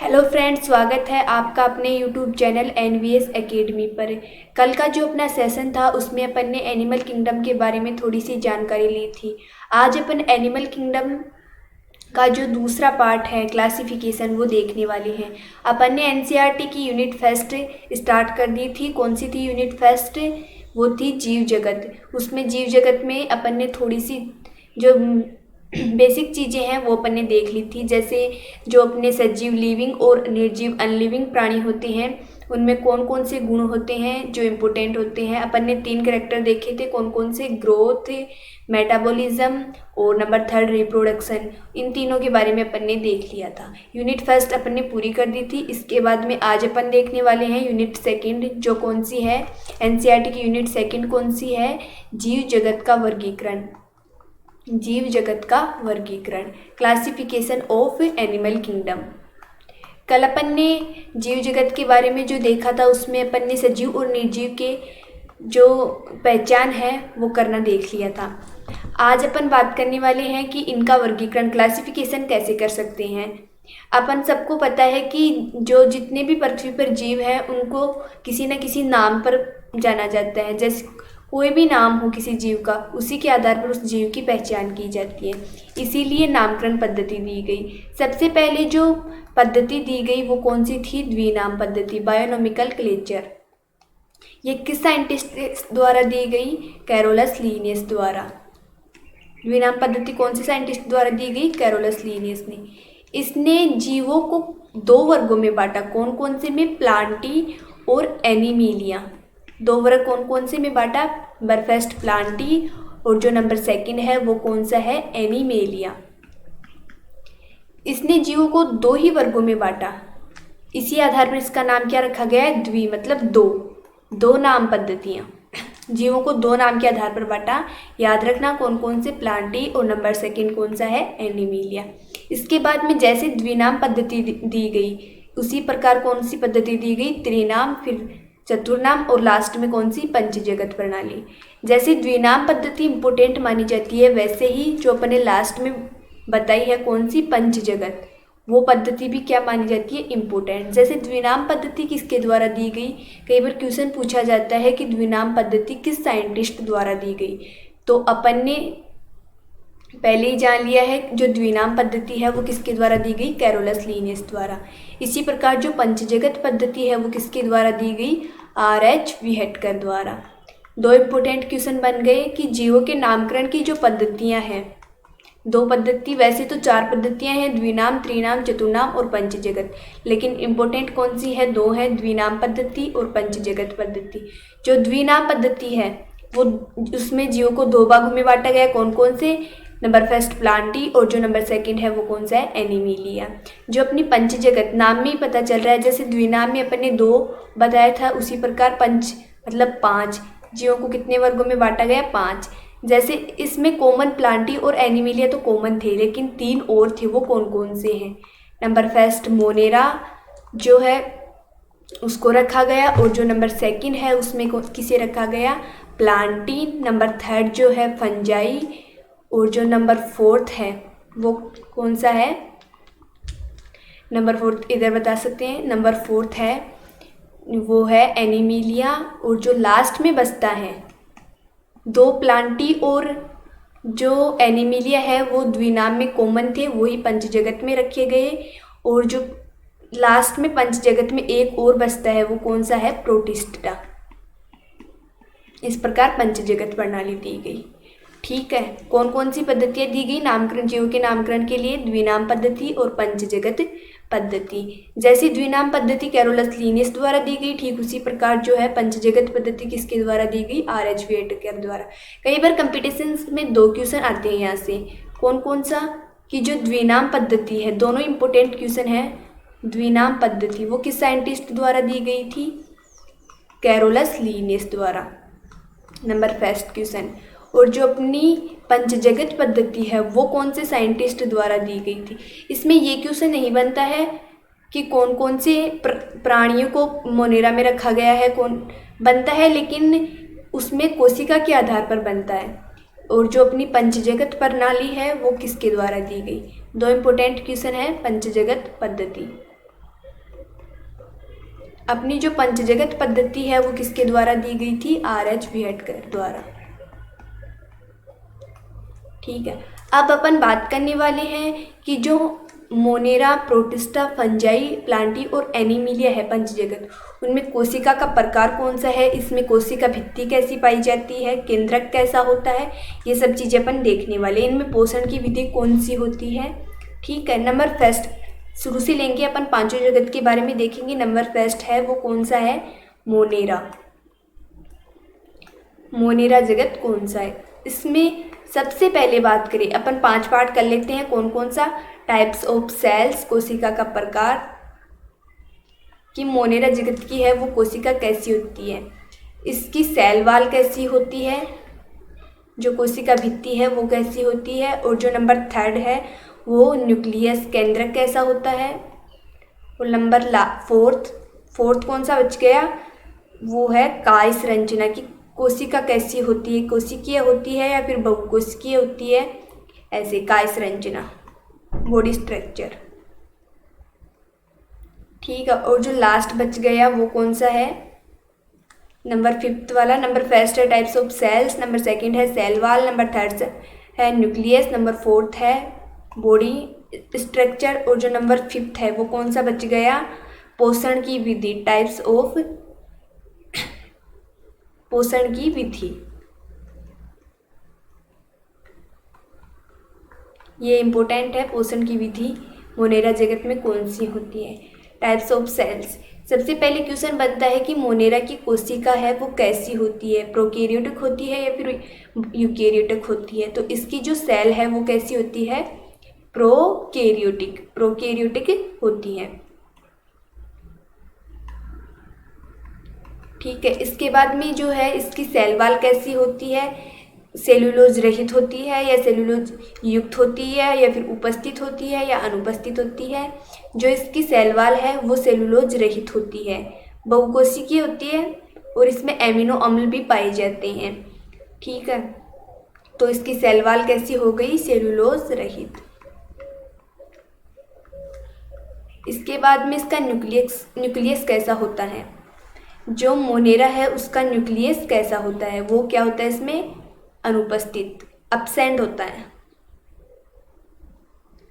Hello friends, स्वागत है आपका अपने यूट्यूब चैनल एनवीएस एकेडमी पर। कल का जो अपना सेशन था उसमें अपन ने एनिमल किंगडम के बारे में थोड़ी सी जानकारी ली थी। आज अपन एनिमल किंगडम का जो दूसरा पार्ट है क्लासिफिकेशन वो देखने वाले हैं। अपन ने एनसीईआरटी की यूनिट फर्स्ट स्टार्ट कर दी थी। कौन सी थी यूनिट फर्स्ट? वो थी जीव जगत। उसमें जीव जगत में अपन ने थोड़ी सी जो बेसिक चीज़ें हैं वो अपन ने देख ली थी, जैसे जो अपने सजीव लिविंग और निर्जीव अनलिविंग प्राणी होते हैं उनमें कौन कौन से गुण होते हैं जो इम्पोर्टेंट होते हैं। अपन ने 3 कैरेक्टर देखे थे, कौन कौन से? ग्रोथ, मेटाबॉलिज्म और नंबर 3 रिप्रोडक्शन। इन तीनों के बारे में अपन ने देख लिया था। यूनिट फर्स्ट अपन ने पूरी कर दी थी। इसके बाद में आज अपन देखने वाले हैं यूनिट सेकंड, जो कौन सी है? एनसीईआरटी की यूनिट सेकंड कौन सी है? जीव जगत का वर्गीकरण। जीव जगत का वर्गीकरण, क्लासिफिकेशन ऑफ एनिमल किंगडम। कल अपन ने जीव जगत के बारे में जो देखा था उसमें अपन ने सजीव और निर्जीव के जो पहचान है वो करना देख लिया था। आज अपन बात करने वाले हैं कि इनका वर्गीकरण, क्लासिफिकेशन कैसे कर सकते हैं। अपन सबको पता है कि जो जितने भी पृथ्वी पर जीव हैं उनको किसी न किसी नाम पर जाना जाता है। जैसे कोई भी नाम हो किसी जीव का, उसी के आधार पर उस जीव की पहचान की जाती है, इसीलिए नामकरण पद्धति दी गई। सबसे पहले जो पद्धति दी गई वो कौन सी थी? द्विनाम पद्धति, बायोनोमिकल क्लेचर। ये किस साइंटिस्ट द्वारा दी गई? कैरोलस लीनियस द्वारा। द्विनाम पद्धति कौन से साइंटिस्ट द्वारा दी गई? कैरोलस लीनियस ने। इसने जीवों को 2 वर्गों में बांटा। कौन कौन से में? प्लांटी और एनिमीलिया। 2 वर्ग कौन कौन से में बांटा? नंबर फर्स्ट प्लांटी और जो नंबर सेकंड है वो कौन सा है? एनिमेलिया। इसने जीवों को 2 ही वर्गों में बांटा। इसी आधार पर इसका नाम क्या रखा गया है? द्वि, मतलब 2 नाम पद्धतियाँ। जीवों को 2 नाम के आधार पर बांटा। याद रखना कौन कौन से? प्लांटी और नंबर सेकंड कौन सा है? एनिमेलिया। इसके बाद में जैसे द्विनाम पद्धति दी गई उसी प्रकार कौन सी पद्धति दी गई? त्रिनाम, फिर चतुर्नाम और लास्ट में कौन सी? पंचजगत प्रणाली। जैसे द्विनाम पद्धति इंपोर्टेंट मानी जाती है वैसे ही जो अपने लास्ट में बताई है कौन सी? पंचजगत, वो पद्धति भी क्या मानी जाती है? इम्पोर्टेंट। जैसे द्विनाम पद्धति किसके द्वारा दी गई? कई बार क्वेश्चन पूछा जाता है कि द्विनाम पद्धति किस साइंटिस्ट द्वारा दी गई, तो अपन ने पहले ही जान लिया है जो द्विनाम पद्धति है वो किसके द्वारा दी गई? कैरोलस लीनियस द्वारा। इसी प्रकार जो पंचजगत पद्धति है वो किसके द्वारा दी गई? आर.एच. व्हिटेकर द्वारा। 2 इम्पोर्टेंट क्वेश्चन बन गए कि जीवों के नामकरण की जो पद्धतियां हैं, 2 पद्धति, वैसे तो 4 पद्धतियां हैं, द्विनाम, त्रिनाम, चतुर्नाम और पंचजगत, लेकिन इम्पोर्टेंट कौन सी है? 2 है, द्विनाम पद्धति और पंचजगत पद्धति। जो द्विनाम पद्धति है वो उसमें जीवों को 2 भागों में बांटा गया। कौन कौन से? नंबर फर्स्ट प्लांटी और जो नंबर सेकंड है वो कौन सा है? एनिमीलिया। जो अपनी पंचजगत, नाम में ही पता चल रहा है, जैसे द्विनाम में अपन ने 2 बताया था उसी प्रकार पंच मतलब 5 जीवों को कितने वर्गों में बांटा गया? 5। जैसे इसमें कॉमन प्लांटी और एनिमीलिया तो कॉमन थे, लेकिन 3 और थे, वो कौन कौन से हैं? नंबर फर्स्ट मोनेरा जो है उसको रखा गया, और जो नंबर सेकंड है उसमें किसे रखा गया? प्लांटी। नंबर 3 जो है फंजाई, और जो नंबर 4 है वो कौन सा है? नंबर 4 इधर बता सकते हैं, नंबर 4 है वो है एनिमीलिया। और जो लास्ट में बचता है 2 प्लांटी और जो एनिमीलिया है वो द्विनाम में कॉमन थे, वही पंचजगत में रखे गए, और जो लास्ट में पंचजगत में एक और बचता है वो कौन सा है? प्रोटिस्टा। इस प्रकार पंचजगत प्रणाली दी गई। ठीक है, कौन कौन सी पद्धतियाँ दी गई नामकरण, जीवों के नामकरण के लिए? द्विनाम पद्धति और पंचजगत पद्धति। जैसी द्विनाम पद्धति कैरोलस लीनियस द्वारा दी गई, ठीक उसी प्रकार जो है पंचजगत पद्धति किसके द्वारा दी गई? आर.एच. व्हिटेकर द्वारा। कई बार कंपटीशन में 2 क्वेश्चन आते हैं यहाँ से। कौन कौन सा? कि जो द्विनाम पद्धति है, दोनों इंपोर्टेंट क्वेश्चन है। द्विनाम पद्धति वो किस साइंटिस्ट द्वारा दी गई थी? कैरोलस लीनियस द्वारा। Number first question. और जो अपनी पंचजगत पद्धति है वो कौन से साइंटिस्ट द्वारा दी गई थी? इसमें ये क्वेश्चन नहीं बनता है कि कौन कौन से प्राणियों को मोनेरा में रखा गया है, कौन बनता है, लेकिन उसमें कोशिका के आधार पर बनता है। और जो अपनी पंचजगत प्रणाली है वो किसके द्वारा दी गई? 2 इम्पोर्टेंट क्वेश्चन है पंचजगत पद्धति। अपनी जो पंचजगत पद्धति है वो किसके द्वारा दी गई थी? R.H. विहटकर द्वारा। ठीक है, अब अपन बात करने वाले हैं कि जो मोनेरा, प्रोटिस्टा, फंजाई, प्लांटी और एनीमिलिया है पंचजगत, उनमें कोशिका का प्रकार कौन सा है, इसमें कोशिका भित्ति कैसी पाई जाती है, केंद्रक कैसा होता है, ये सब चीज़ें अपन देखने वाले। इनमें पोषण की विधि कौन सी होती है? ठीक है, नंबर फर्स्ट शुरू से लेंगे अपन पांचों जगत के बारे में देखेंगे। नंबर फर्स्ट है वो कौन सा है? मोनेरा। मोनेरा जगत कौन सा है? इसमें सबसे पहले बात करें अपन 5 पार्ट कर लेते हैं। कौन कौन सा? टाइप्स ऑफ सेल्स, कोशिका का प्रकार, कि मोनेरा जगत की है वो कोशिका कैसी होती है, इसकी सेल वाल कैसी होती है, जो कोशिका भित्ति है वो कैसी होती है, और जो नंबर थर्ड है वो न्यूक्लियस, केंद्रक कैसा होता है, और नंबर फोर्थ कौन सा बच गया? वो है काय संरचना, की कोशिका कैसी होती है, कोशिकीय होती है या फिर बहुकोशिकीय होती है, ऐसे काय संरचना, बॉडी स्ट्रक्चर। ठीक है, और जो लास्ट बच गया वो कौन सा है? नंबर 5 वाला। नंबर फर्स्ट है types of cells, number second है सेल वाल, नंबर थर्ड है न्यूक्लियस, नंबर फोर्थ है बॉडी स्ट्रक्चर, और जो नंबर 5 है वो कौन सा बच गया? पोषण की विधि, टाइप्स ऑफ पोषण की विधि। ये इम्पोर्टेंट है, पोषण की विधि मोनेरा जगत में कौन सी होती है। टाइप्स ऑफ सेल्स, सबसे पहले क्वेश्चन बनता है कि मोनेरा की कोशिका है वो कैसी होती है, प्रोकैरियोटिक होती है या फिर यूकैरियोटिक होती है। तो इसकी जो सेल है वो कैसी होती है? प्रोकैरियोटिक होती है। ठीक है, इसके बाद में जो है इसकी सेल वाल कैसी होती है? सेलुलोज रहित होती है या सेलुलोज युक्त होती है या फिर उपस्थित होती है या अनुपस्थित होती है। जो इसकी सेल वाल है वो सेलुलोज रहित होती है, बहुकोशिकीय होती है और इसमें एमिनो अम्ल भी पाए जाते हैं। ठीक है, तो इसकी सेल वाल कैसी हो गई? सेलुलोज रहित। इसके बाद में इसका न्यूक्लियस कैसा होता है? जो मोनेरा है उसका न्यूक्लियस कैसा होता है? वो क्या होता है? इसमें अनुपस्थित, एब्सेंट होता है।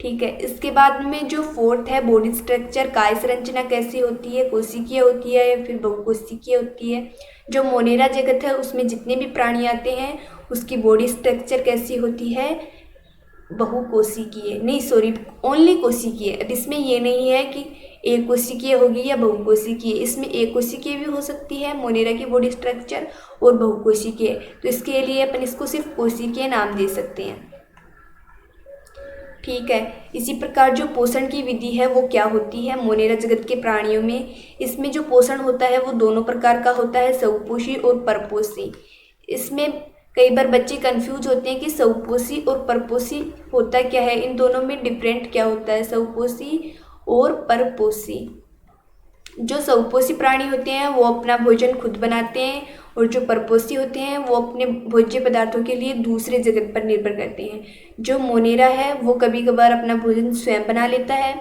ठीक है, इसके बाद में जो फोर्थ है बॉडी स्ट्रक्चर, काय संरचना कैसी होती है? कोशिकीय होती है या फिर बहुकोशिकीय होती है। जो मोनेरा जगत है उसमें जितने भी प्राणी आते हैं उसकी बॉडी स्ट्रक्चर कैसी होती है? बहुकोशिकीय, नहीं सॉरी, ओनली कोशिकीय। अब इसमें ये नहीं है कि एक कोशिकीय होगी या बहुकोशिकीय, इसमें एक कोशिकीय भी हो सकती है मोनेरा की बॉडी स्ट्रक्चर और बहुकोशिकीय। तो इसके लिए अपन इसको सिर्फ कोशिकीय नाम दे सकते हैं। ठीक है, इसी प्रकार जो पोषण की विधि है वो क्या होती है मोनेरा जगत के प्राणियों में? इसमें जो पोषण होता है वो दोनों प्रकार का होता है, स्वपोषी और परपोषी। इसमें कई बार बच्चे कंफ्यूज होते हैं कि स्वपोषी और परपोषी होता क्या है, इन दोनों में डिफरेंट क्या होता है, स्वपोषी और परपोषी। जो स्वपोषी प्राणी होते हैं वो अपना भोजन खुद बनाते हैं और जो परपोषी होते हैं वो अपने भोज्य पदार्थों के लिए दूसरे जगत पर निर्भर करते हैं। जो मोनेरा है वो कभी कभार अपना भोजन स्वयं बना लेता है।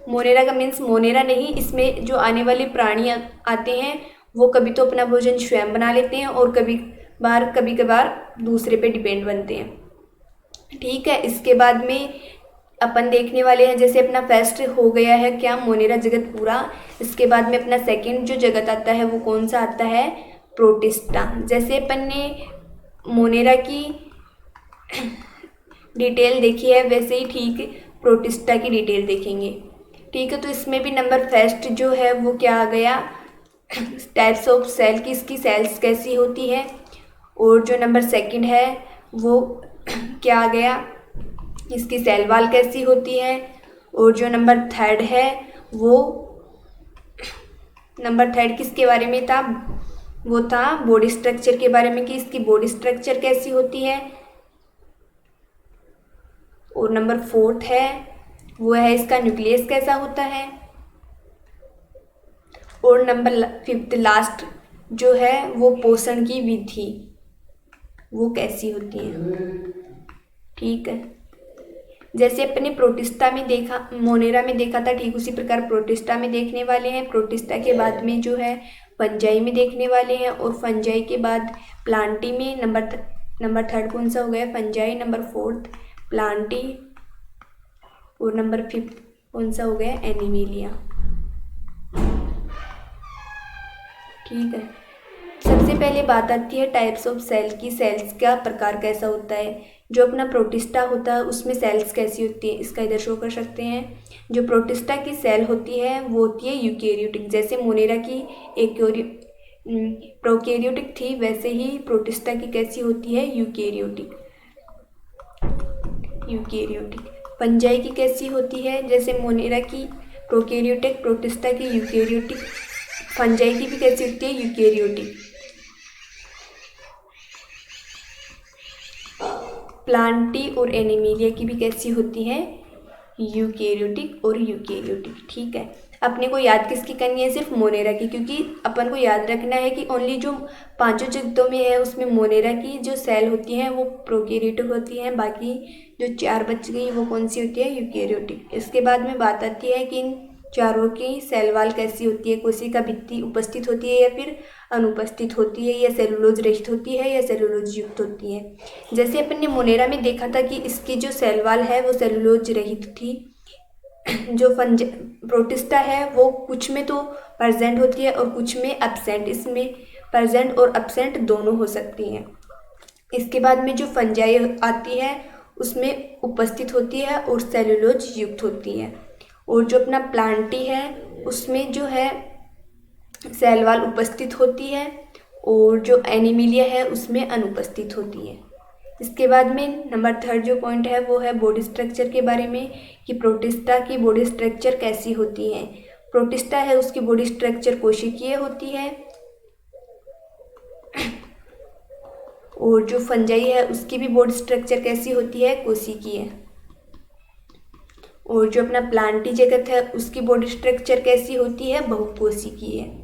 मोनेरा का मीन्स मोनेरा नहीं, इसमें जो आने वाले प्राणी आते हैं वो कभी तो अपना भोजन स्वयं बना लेते हैं और कभी कभार दूसरे पे डिपेंड बनते हैं। ठीक है, इसके बाद में अपन देखने वाले हैं, जैसे अपना फर्स्ट हो गया है क्या? मोनेरा जगत पूरा। इसके बाद में अपना सेकंड जो जगत आता है वो कौन सा आता है? प्रोटिस्टा। जैसे अपन ने मोनेरा की डिटेल देखी है वैसे ही ठीक प्रोटिस्टा की डिटेल देखेंगे। ठीक है, तो इसमें भी नंबर फर्स्ट जो है वो क्या आ गया? टाइप्स ऑफ सेल की इसकी सेल्स कैसी होती है, और जो नंबर सेकंड है वो क्या आ गया? इसकी सेल वाल कैसी होती है, और जो नंबर थर्ड है वो नंबर थर्ड किसके बारे में था? वो था बॉडी स्ट्रक्चर के बारे में कि इसकी बॉडी स्ट्रक्चर कैसी होती है। और नंबर फोर्थ है वो है इसका न्यूक्लियस कैसा होता है। और नंबर 5 लास्ट जो है वो पोषण की विधि वो कैसी होती है। ठीक है, जैसे अपने प्रोटिस्टा में देखा, मोनेरा में देखा था, ठीक उसी प्रकार प्रोटिस्टा में देखने वाले हैं। प्रोटिस्टा के बाद में जो है फंजाई में देखने वाले हैं, और फंजाई के बाद प्लांटी में नंबर थर्ड कौन सा हो गया, फंजाई, नंबर फोर्थ प्लांटी, और नंबर फिफ्थ कौन सा हो गया, एनिमेलिया। ठीक है, सबसे पहले बात आती है टाइप्स ऑफ सेल की, सेल्स का प्रकार कैसा होता है। जो अपना प्रोटिस्टा होता है उसमें सेल्स कैसी होती है, इसका इधर शो कर सकते हैं। जो प्रोटिस्टा की सेल होती है वो होती है यूकेरियोटिक, जैसे मोनेरा की एक प्रोकैरियोटिक थी, वैसे ही प्रोटिस्टा की कैसी होती है, यूकेरियोटिक। फंजाई की कैसी होती है, जैसे मोनेरा की प्रोकैरियोटिक, प्रोटिस्टा की यूकेरियोटिक, फंजाई की भी कैसी होती है, यूकेरियोटिक। प्लांटी और एनिमेलिया की भी कैसी होती है, यूकेरियोटिक और यूकेरियोटिक। ठीक है, अपने को याद किसकी करनी है, सिर्फ मोनेरा की, क्योंकि अपन को याद रखना है कि ओनली जो पांचों जगतों में है उसमें मोनेरा की जो सेल होती हैं वो प्रोकैरियोटिक होती हैं, बाकी जो चार बच गई वो कौन सी होती है, यूकेरियोटिक। इसके बाद में बात आती है कि इन चारों की सेल वाल कैसी होती है, कोशिका भित्ति उपस्थित होती है या फिर अनुपस्थित होती है, या सेलुलोज रहित होती है या सेलुलोज युक्त होती है। जैसे अपन ने मोनेरा में देखा था कि इसकी जो सेल वाल है वो सेलुलोज रहित थी। जो प्रोटिस्टा है वो कुछ में तो प्रेजेंट होती है और कुछ में एब्सेंट, इसमें प्रेजेंट और एब्सेंट दोनों हो सकती हैं। इसके बाद में जो फंजाई आती है उसमें उपस्थित होती है और सेलुलोज युक्त होती है, और जो अपना प्लांटी है उसमें जो है सेल वाल उपस्थित होती है, और जो एनिमेलिया है उसमें अनुपस्थित होती है। इसके बाद में नंबर थर्ड जो पॉइंट है वो है बॉडी स्ट्रक्चर के बारे में, कि प्रोटिस्टा की बॉडी स्ट्रक्चर कैसी होती है। प्रोटिस्टा है उसकी बॉडी स्ट्रक्चर कोशिकीय होती है, और जो फंजाई है उसकी भी बॉडी स्ट्रक्चर कैसी होती है, कोशिकीय। और जो अपना प्लांटी जगत है उसकी बॉडी स्ट्रक्चर कैसी होती है, बहुकोशिकीय।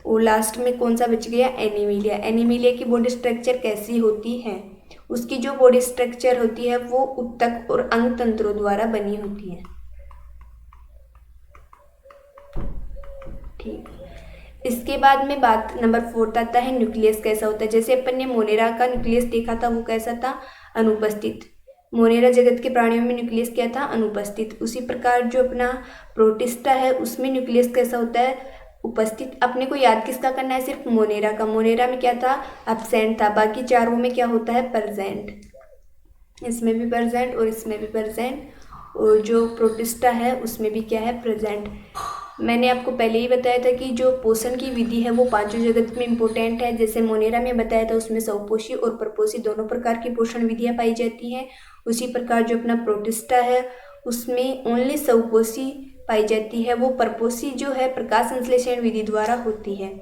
और लास्ट में कौन सा बच गया, एनिमेलिया। एनिमेलिया की बॉडी स्ट्रक्चर कैसी होती है, उसकी जो बॉडी स्ट्रक्चर होती है वो उत्तक और अंग तंत्रों द्वारा बनी होती है। ठीक, इसके बाद में बात नंबर फोर्थ आता है न्यूक्लियस कैसा होता है। जैसे अपन ने मोनेरा का न्यूक्लियस देखा था वो कैसा था, अनुपस्थित। मोनेरा जगत के प्राणियों में न्यूक्लियस क्या था, अनुपस्थित। उसी प्रकार जो अपना प्रोटिस्टा है उसमें न्यूक्लियस कैसा होता है, उपस्थित। अपने को याद किसका करना है, सिर्फ मोनेरा का। मोनेरा में क्या था, एब्सेंट था, बाकी चारों में क्या होता है, प्रेजेंट। इसमें भी प्रेजेंट और इसमें भी प्रेजेंट, और जो प्रोटिस्टा है उसमें भी क्या है, प्रेजेंट। मैंने आपको पहले ही बताया था कि जो पोषण की विधि है वो पांचों जगत में इम्पोर्टेंट है। जैसे मोनेरा में बताया था उसमें स्वपोषी और परपोषी दोनों प्रकार की पोषण विधियाँ पाई जाती हैं। उसी प्रकार जो अपना प्रोटिस्टा है उसमें ओनली स्वपोषी पाई जाती है, वो परपोषी जो है प्रकाश संश्लेषण विधि द्वारा होती है।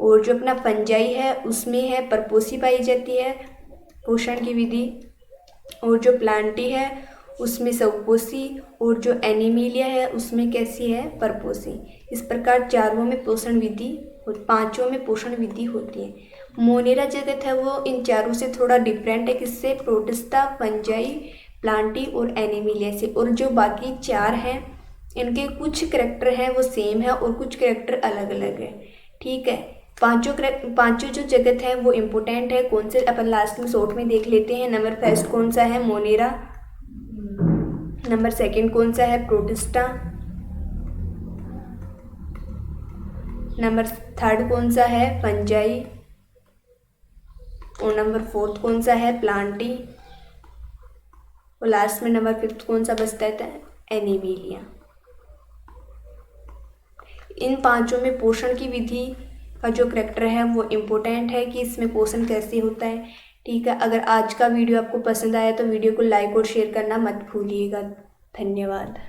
और जो अपना फंजाई है उसमें है परपोषी पाई जाती है पोषण की विधि, और जो प्लांटी है उसमें स्वपोषी, और जो एनिमेलिया है उसमें कैसी है, परपोषी। इस प्रकार चारों में पोषण विधि, पांचों में पोषण विधि होती है। मोनेरा जगत है वो इन चारों से थोड़ा डिफरेंट है, किससे, प्रोटिस्टा, फंजाई, प्लांटी और एनिमेलिया से। और जो बाकी चार हैं इनके कुछ करैक्टर हैं वो सेम है और कुछ करैक्टर अलग अलग है। ठीक है, पांचों जो जगत है वो इम्पोर्टेंट है। कौन से, अपन लास्ट में शॉर्ट में देख लेते हैं। नंबर फर्स्ट कौन सा है, मोनेरा। नंबर सेकंड कौन सा है, प्रोटिस्टा। नंबर थर्ड कौन सा है, फंजाई। और नंबर फोर्थ कौन सा है, प्लांटी। और लास्ट में नंबर फिफ्थ कौन सा बचता है, एनिमेलिया। इन पांचों में पोषण की विधि का जो करैक्टर है वो इम्पोर्टेंट है कि इसमें पोषण कैसे होता है। ठीक है, अगर आज का वीडियो आपको पसंद आया तो वीडियो को लाइक और शेयर करना मत भूलिएगा। धन्यवाद।